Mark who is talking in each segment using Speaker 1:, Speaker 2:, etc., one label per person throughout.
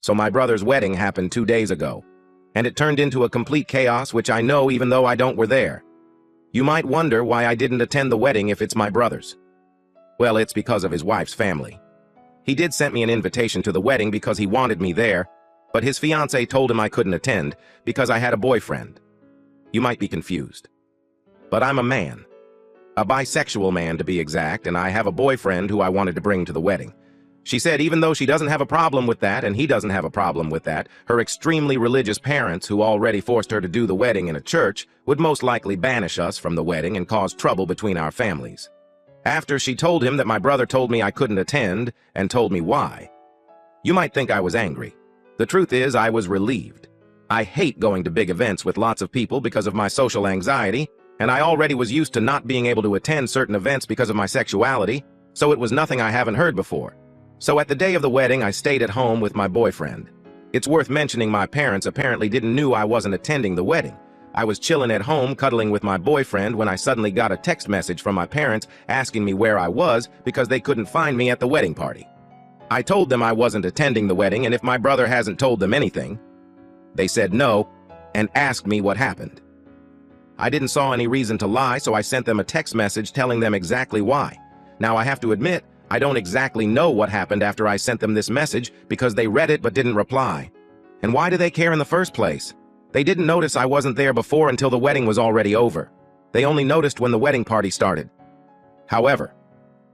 Speaker 1: So my brother's wedding happened 2 days ago, and it turned into a complete chaos, which I know even though I don't were there. You might wonder why I didn't attend the wedding if it's my brother's. Well, it's because of his wife's family. He did send me an invitation to the wedding because he wanted me there, but his fiancée told him I couldn't attend because I had a boyfriend. You might be confused. But I'm a man. A bisexual man to be exact, and I have a boyfriend who I wanted to bring to the wedding. She said even though she doesn't have a problem with that and he doesn't have a problem with that, her extremely religious parents, who already forced her to do the wedding in a church, would most likely banish us from the wedding and cause trouble between our families. After she told him that my brother told me I couldn't attend and told me why. You might think I was angry. The truth is I was relieved. I hate going to big events with lots of people because of my social anxiety, and I already was used to not being able to attend certain events because of my sexuality, so it was nothing I haven't heard before. So at the day of the wedding, I stayed at home with my boyfriend. It's worth mentioning my parents apparently didn't know I wasn't attending the wedding. I was chilling at home cuddling with my boyfriend when I suddenly got a text message from my parents asking me where I was because they couldn't find me at the wedding party. I told them I wasn't attending the wedding and if my brother hasn't told them anything. They said no and asked me what happened. I didn't saw any reason to lie, so I sent them a text message telling them exactly why. Now I have to admit, I don't exactly know what happened after I sent them this message because they read it but didn't reply. And why do they care in the first place? They didn't notice I wasn't there before until the wedding was already over. They only noticed when the wedding party started. However,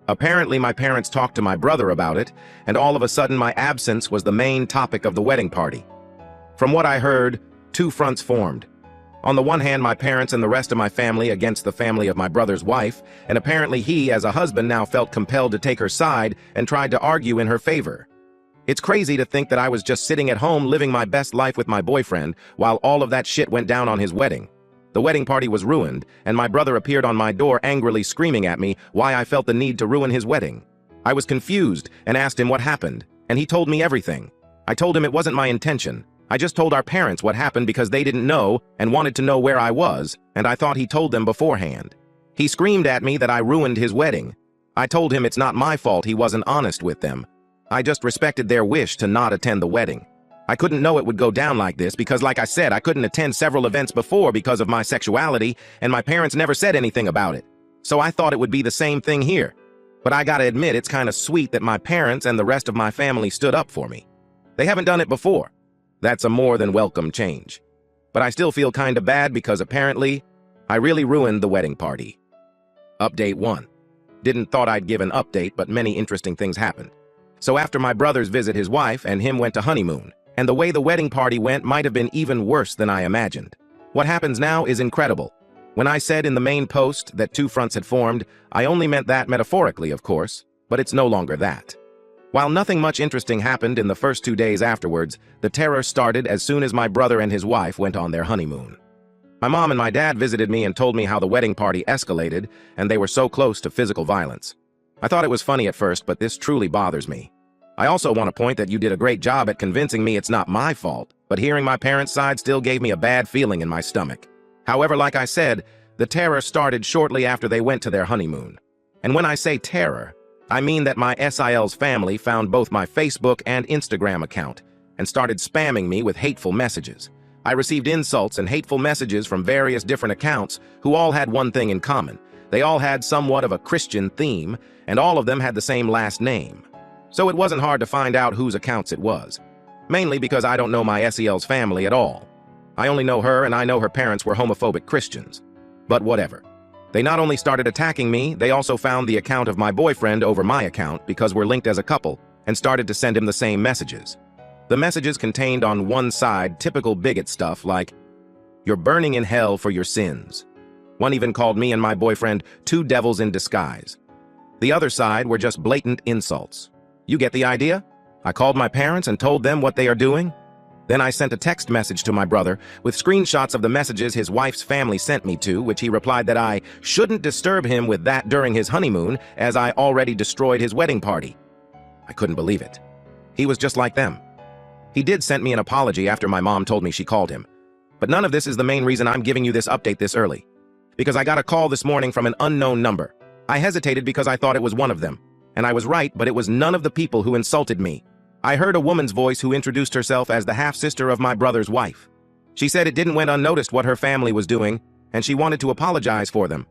Speaker 1: apparently my parents talked to my brother about it, and all of a sudden my absence was the main topic of the wedding party. From what I heard, two fronts formed. On the one hand, my parents and the rest of my family against the family of my brother's wife, and apparently he, as a husband, now felt compelled to take her side and tried to argue in her favor. It's crazy to think that I was just sitting at home living my best life with my boyfriend while all of that shit went down on his wedding. The wedding party was ruined, and my brother appeared on my door angrily screaming at me why I felt the need to ruin his wedding. I was confused and asked him what happened, and he told me everything. I told him it wasn't my intention. I just told our parents what happened because they didn't know and wanted to know where I was, and I thought he told them beforehand. He screamed at me that I ruined his wedding. I told him it's not my fault he wasn't honest with them. I just respected their wish to not attend the wedding. I couldn't know it would go down like this because, like I said, I couldn't attend several events before because of my sexuality, and my parents never said anything about it. So I thought it would be the same thing here. But I gotta admit, it's kind of sweet that my parents and the rest of my family stood up for me. They haven't done it before. That's a more than welcome change. But I still feel kinda bad because apparently, I really ruined the wedding party. Update 1. Didn't thought I'd give an update, but many interesting things happened. So after my brother's visit, his wife and him went to honeymoon, and the way the wedding party went might have been even worse than I imagined. What happens now is incredible. When I said in the main post that two fronts had formed, I only meant that metaphorically, of course, but it's no longer that. While nothing much interesting happened in the first 2 days afterwards, the terror started as soon as my brother and his wife went on their honeymoon. My mom and my dad visited me and told me how the wedding party escalated, and they were so close to physical violence. I thought it was funny at first, but this truly bothers me. I also want to point that you did a great job at convincing me it's not my fault, but hearing my parents' side still gave me a bad feeling in my stomach. However, like I said, the terror started shortly after they went to their honeymoon. And when I say terror, I mean that my SIL's family found both my Facebook and Instagram account and started spamming me with hateful messages. I received insults and hateful messages from various different accounts who all had one thing in common. They all had somewhat of a Christian theme, and all of them had the same last name. So it wasn't hard to find out whose accounts it was. Mainly because I don't know my SEL's family at all. I only know her, and I know her parents were homophobic Christians. But whatever. They not only started attacking me, they also found the account of my boyfriend over my account because we're linked as a couple, and started to send him the same messages. The messages contained on one side typical bigot stuff like, "You're burning in hell for your sins." One even called me and my boyfriend two devils in disguise. The other side were just blatant insults. You get the idea? I called my parents and told them what they are doing. Then I sent a text message to my brother with screenshots of the messages his wife's family sent me to, which he replied that I shouldn't disturb him with that during his honeymoon as I already destroyed his wedding party. I couldn't believe it. He was just like them. He did send me an apology after my mom told me she called him. But none of this is the main reason I'm giving you this update this early. Because I got a call this morning from an unknown number. I hesitated because I thought it was one of them. And I was right, but it was none of the people who insulted me. I heard a woman's voice who introduced herself as the half-sister of my brother's wife. She said it didn't went unnoticed what her family was doing, and she wanted to apologize for them.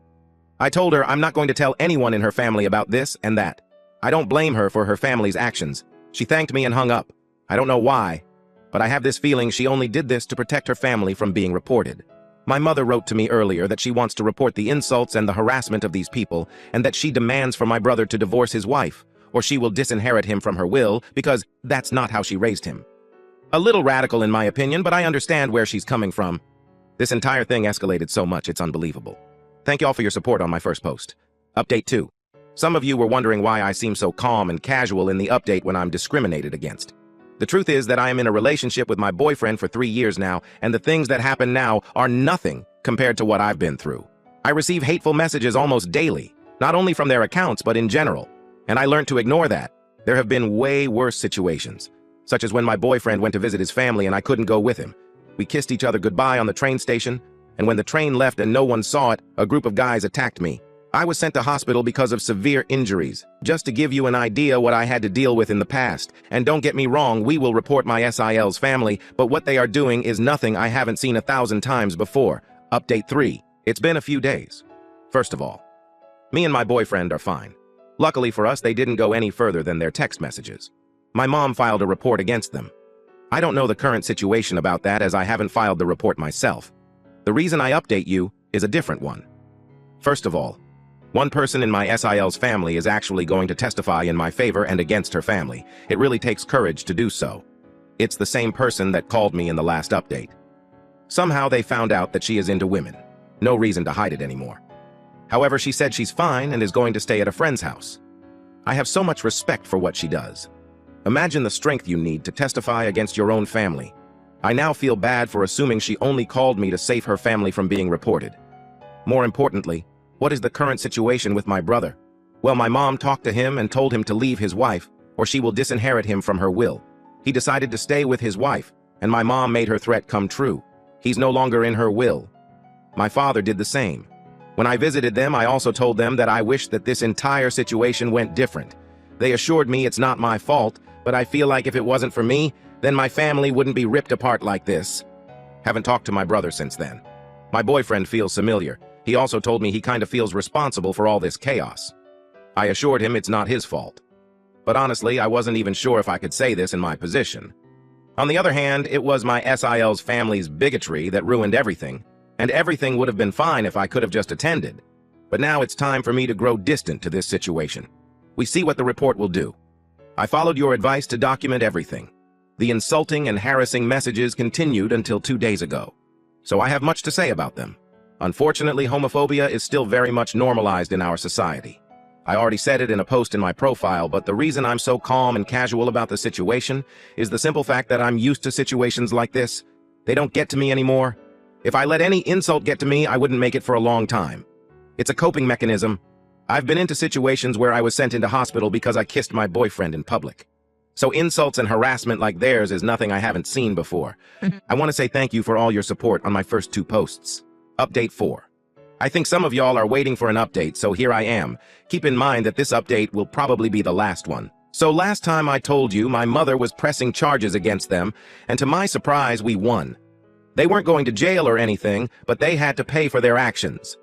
Speaker 1: I told her I'm not going to tell anyone in her family about this and that. I don't blame her for her family's actions. She thanked me and hung up. I don't know why, but I have this feeling she only did this to protect her family from being reported. My mother wrote to me earlier that she wants to report the insults and the harassment of these people, and that she demands for my brother to divorce his wife, or she will disinherit him from her will, because that's not how she raised him. A little radical in my opinion, but I understand where she's coming from. This entire thing escalated so much it's unbelievable. Thank y'all for your support on my first post. Update 2. Some of you were wondering why I seem so calm and casual in the update when I'm discriminated against. The truth is that I am in a relationship with my boyfriend for 3 years now, and the things that happen now are nothing compared to what I've been through. I receive hateful messages almost daily, not only from their accounts but in general, and I learned to ignore that. There have been way worse situations, such as when my boyfriend went to visit his family and I couldn't go with him. We kissed each other goodbye on the train station, and when the train left and no one saw it, a group of guys attacked me. I was sent to hospital because of severe injuries. Just to give you an idea what I had to deal with in the past. And don't get me wrong, we will report my SIL's family, but what they are doing is nothing I haven't seen 1,000 times before. Update 3. It's been a few days. First of all, me and my boyfriend are fine. Luckily for us, they didn't go any further than their text messages. My mom filed a report against them. I don't know the current situation about that as I haven't filed the report myself. The reason I update you is a different one. First of all, one person in my SIL's family is actually going to testify in my favor and against her family. It really takes courage to do so. It's the same person that called me in the last update. Somehow they found out that she is into women. No reason to hide it anymore. However, she said she's fine and is going to stay at a friend's house. I have so much respect for what she does. Imagine the strength you need to testify against your own family. I now feel bad for assuming she only called me to save her family from being reported. More importantly, what is the current situation with my brother? Well, my mom talked to him and told him to leave his wife, or she will disinherit him from her will. He decided to stay with his wife, and my mom made her threat come true. He's no longer in her will. My father did the same. When I visited them, I also told them that I wished that this entire situation went different. They assured me it's not my fault, but I feel like if it wasn't for me, then my family wouldn't be ripped apart like this. Haven't talked to my brother since then. My boyfriend feels familiar. He also told me he kind of feels responsible for all this chaos. I assured him it's not his fault. But honestly, I wasn't even sure if I could say this in my position. On the other hand, it was my SIL's family's bigotry that ruined everything, and everything would have been fine if I could have just attended. But now it's time for me to grow distant to this situation. We see what the report will do. I followed your advice to document everything. The insulting and harassing messages continued until 2 days ago. So I have much to say about them. Unfortunately, homophobia is still very much normalized in our society. I already said it in a post in my profile, but the reason I'm so calm and casual about the situation is the simple fact that I'm used to situations like this. They don't get to me anymore. If I let any insult get to me, I wouldn't make it for a long time. It's a coping mechanism. I've been into situations where I was sent into hospital because I kissed my boyfriend in public. So insults and harassment like theirs is nothing I haven't seen before. I want to say thank you for all your support on my first 2 posts. Update 4. I think some of y'all are waiting for an update, so here I am. Keep in mind that this update will probably be the last one. So last time I told you my mother was pressing charges against them, and to my surprise, we won. They weren't going to jail or anything, but they had to pay for their actions.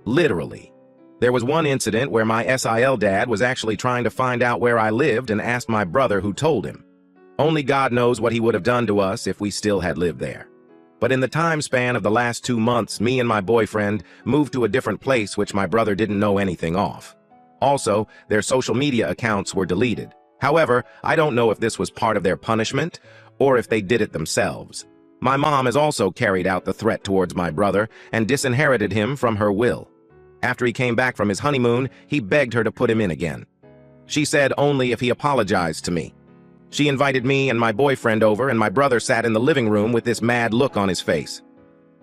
Speaker 1: Literally. There was one incident where my SIL dad was actually trying to find out where I lived and asked my brother who told him. Only God knows what he would have done to us if we still had lived there. But in the time span of the last 2 months, me and my boyfriend moved to a different place which my brother didn't know anything of. Also, their social media accounts were deleted. However, I don't know if this was part of their punishment or if they did it themselves. My mom has also carried out the threat towards my brother and disinherited him from her will. After he came back from his honeymoon, he begged her to put him in again. She said only if he apologized to me. She invited me and my boyfriend over, and my brother sat in the living room with this mad look on his face.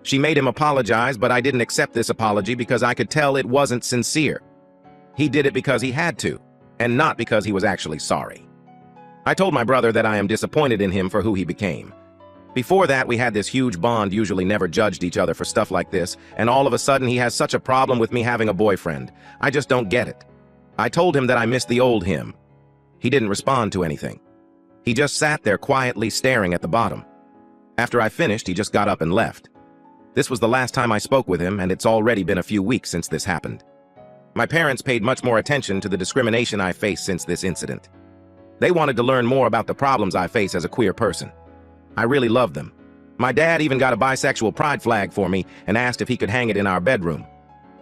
Speaker 1: She made him apologize, but I didn't accept this apology because I could tell it wasn't sincere. He did it because he had to, and not because he was actually sorry. I told my brother that I am disappointed in him for who he became. Before that, we had this huge bond, usually never judged each other for stuff like this, and all of a sudden he has such a problem with me having a boyfriend. I just don't get it. I told him that I missed the old him. He didn't respond to anything. He just sat there quietly staring at the bottom. After I finished, he just got up and left. This was the last time I spoke with him, and it's already been a few weeks since this happened. My parents paid much more attention to the discrimination I faced since this incident. They wanted to learn more about the problems I face as a queer person. I really loved them. My dad even got a bisexual pride flag for me and asked if he could hang it in our bedroom.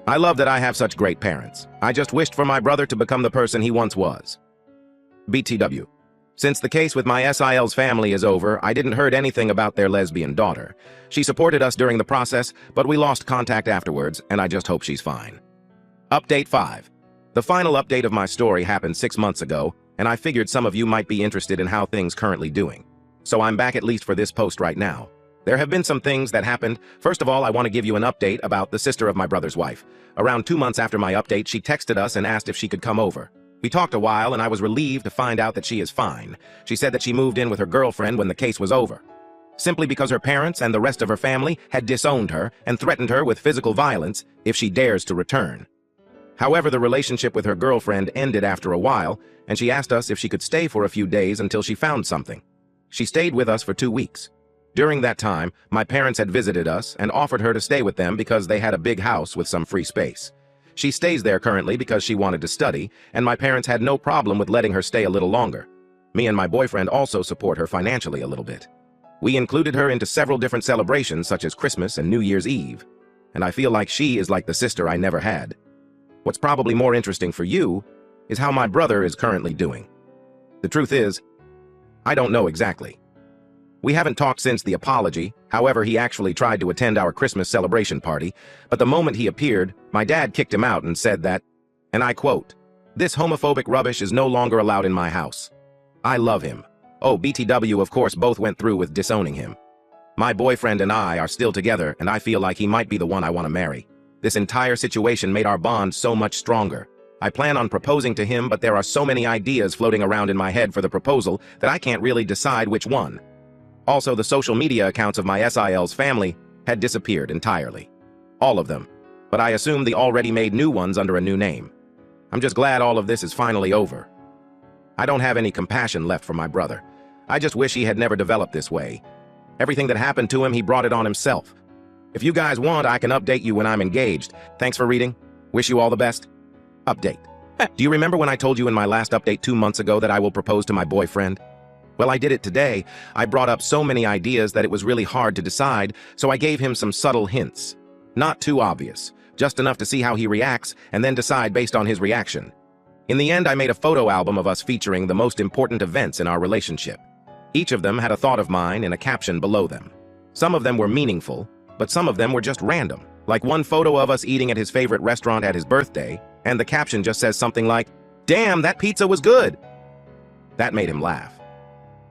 Speaker 1: I love that I have such great parents. I just wished for my brother to become the person he once was. BTW. Since the case with my SIL's family is over, I didn't heard anything about their lesbian daughter. She supported us during the process, but we lost contact afterwards, and I just hope she's fine. Update 5. The final update of my story happened 6 months ago, and I figured some of you might be interested in how things currently doing. So I'm back at least for this post right now. There have been some things that happened. First of all, I want to give you an update about the sister of my brother's wife. Around 2 months after my update, she texted us and asked if she could come over. We talked a while, and I was relieved to find out that she is fine. She said that she moved in with her girlfriend when the case was over, simply because her parents and the rest of her family had disowned her and threatened her with physical violence if she dares to return. However, the relationship with her girlfriend ended after a while, and she asked us if she could stay for a few days until she found something. She stayed with us for 2 weeks. During that time, my parents had visited us and offered her to stay with them because they had a big house with some free space. She stays there currently because she wanted to study, and my parents had no problem with letting her stay a little longer. Me and my boyfriend also support her financially a little bit. We included her into several different celebrations such as Christmas and New Year's Eve, and I feel like she is like the sister I never had. What's probably more interesting for you is how my brother is currently doing. The truth is, I don't know exactly. We haven't talked since the apology. However, he actually tried to attend our Christmas celebration party, but the moment he appeared, my dad kicked him out and said that, and I quote, "This homophobic rubbish is no longer allowed in my house." I love him. Oh, BTW of course both went through with disowning him. My boyfriend and I are still together, and I feel like he might be the one I want to marry. This entire situation made our bond so much stronger. I plan on proposing to him, but there are so many ideas floating around in my head for the proposal that I can't really decide which one. Also, the social media accounts of my SIL's family had disappeared entirely. All of them. But I assume they already made new ones under a new name. I'm just glad all of this is finally over. I don't have any compassion left for my brother. I just wish he had never developed this way. Everything that happened to him, he brought it on himself. If you guys want, I can update you when I'm engaged. Thanks for reading. Wish you all the best. Update. Do you remember when I told you in my last update 2 months ago that I will propose to my boyfriend? Well, I did it today. I brought up so many ideas that it was really hard to decide, so I gave him some subtle hints. Not too obvious, just enough to see how he reacts and then decide based on his reaction. In the end, I made a photo album of us featuring the most important events in our relationship. Each of them had a thought of mine and a caption below them. Some of them were meaningful, but some of them were just random. Like one photo of us eating at his favorite restaurant at his birthday, and the caption just says something like, "Damn, that pizza was good." That made him laugh.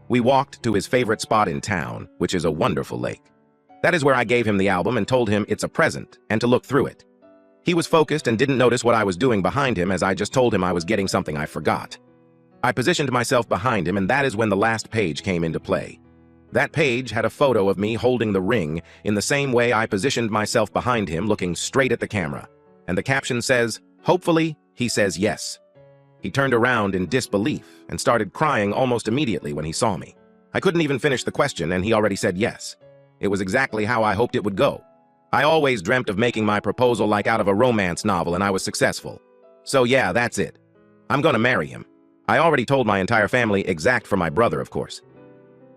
Speaker 1: We walked to his favorite spot in town, which is a wonderful lake. That is where I gave him the album and told him it's a present and to look through it. He was focused and didn't notice what I was doing behind him, as I just told him I was getting something I forgot. I positioned myself behind him, and that is when the last page came into play. That page had a photo of me holding the ring in the same way I positioned myself behind him, looking straight at the camera. And the caption says, "Hopefully, he says yes." He turned around in disbelief and started crying almost immediately when he saw me. I couldn't even finish the question and he already said yes. It was exactly how I hoped it would go. I always dreamt of making my proposal like out of a romance novel, and I was successful. So yeah, that's it. I'm gonna marry him. I already told my entire family, except for my brother, of course.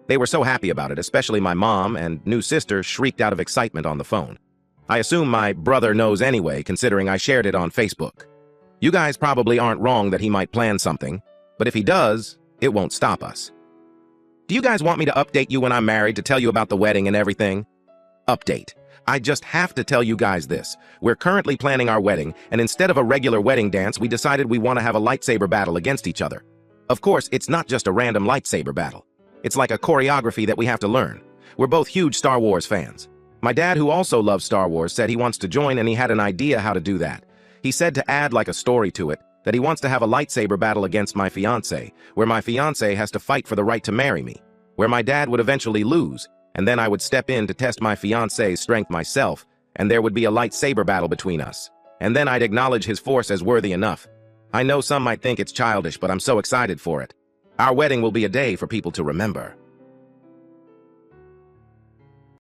Speaker 1: They were so happy about it, especially my mom, and new sister shrieked out of excitement on the phone. I assume my brother knows anyway, considering I shared it on Facebook. You guys probably aren't wrong that he might plan something, but if he does, it won't stop us. Do you guys want me to update you when I'm married to tell you about the wedding and everything? Update. I just have to tell you guys this. We're currently planning our wedding, and instead of a regular wedding dance, we decided we want to have a lightsaber battle against each other. Of course, it's not just a random lightsaber battle. It's like a choreography that we have to learn. We're both huge Star Wars fans. My dad, who also loves Star Wars, said he wants to join, and he had an idea how to do that. He said to add like a story to it, that he wants to have a lightsaber battle against my fiancé, where my fiancé has to fight for the right to marry me, where my dad would eventually lose, and then I would step in to test my fiancé's strength myself, and there would be a lightsaber battle between us. And then I'd acknowledge his force as worthy enough. I know some might think it's childish, but I'm so excited for it. Our wedding will be a day for people to remember.